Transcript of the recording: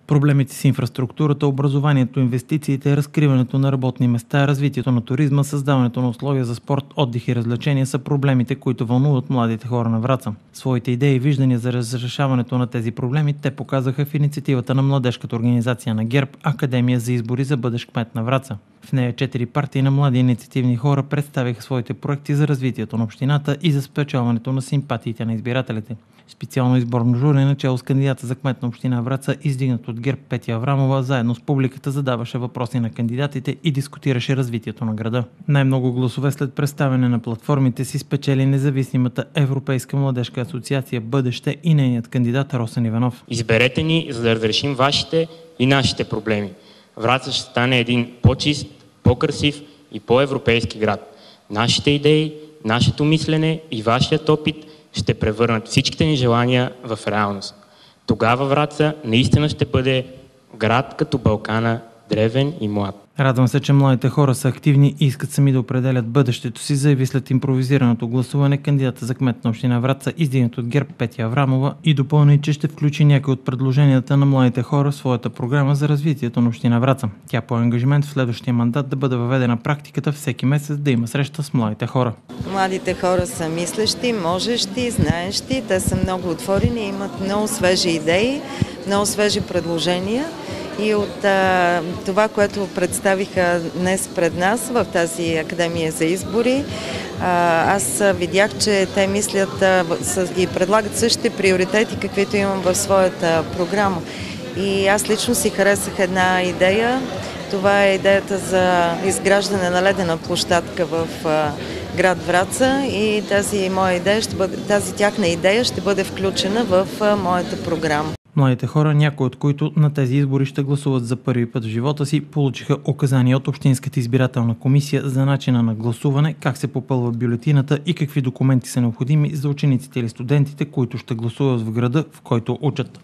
Проблемите с инфраструктурата, образованието, инвестициите, разкриването на работни места, развитието на туризма, създаването на условия за спорт, отдих и развлечения са проблемите, които вълнуват младите хора на Враца. Своите идеи и виждания за разрешаването на тези проблеми те показаха в инициативата на младежката организация на ГЕРБ Академия за избори за бъдещ кмет на Враца. В нея 4 партии на млади инициативни хора представиха своите проекти за развитието на общината и за спечелването на симпатиите на избирателите. Специално изборно жури начело с кандидата за кмет на община Враца, издигнат от ГЕРБ Петя Аврамова, заедно с публиката задаваше въпроси на кандидатите и дискутираше развитието на града. Най-много гласове след представяне на платформите си спечели независимата Европейска младежка асоциация Бъдеще и нейният кандидат Росен Иванов. Изберете ни, за да разрешим вашите и нашите проблеми. Враца ще стане един по-чист, по-красив и по-европейски град. Нашите идеи, нашето мислене и вашият опит ще превърнат всичките ни желания в реалност. Тогава Враца наистина ще бъде град като Балкана, древен и млад. Радвам се, че младите хора са активни и искат сами да определят бъдещето си, заяви след импровизираното гласуване кандидата за кмет на община Враца, издигнат от ГЕРБ Петя Аврамова, и допълни, че ще включи някои от предложенията на младите хора в своята програма за развитието на община Враца. Тя по ангажимент в следващия мандат да бъде въведена практиката всеки месец да има среща с младите хора. Младите хора са мислещи, можещи, знаещи, те са много отворени, имат много свежи идеи, много свежи предложения. И от това, което представиха днес пред нас в тази Академия за избори, аз видях, че те мислят и предлагат същите приоритети, каквито имам в своята програма. И аз лично си харесах една идея. Това е идеята за изграждане на ледена площадка в град Враца и тази тяхна идея ще бъде включена в моята програма. Младите хора, някои от които на тези избори ще гласуват за първи път в живота си, получиха указания от Общинската избирателна комисия за начина на гласуване, как се попълва бюлетината и какви документи са необходими за учениците или студентите, които ще гласуват в града, в който учат.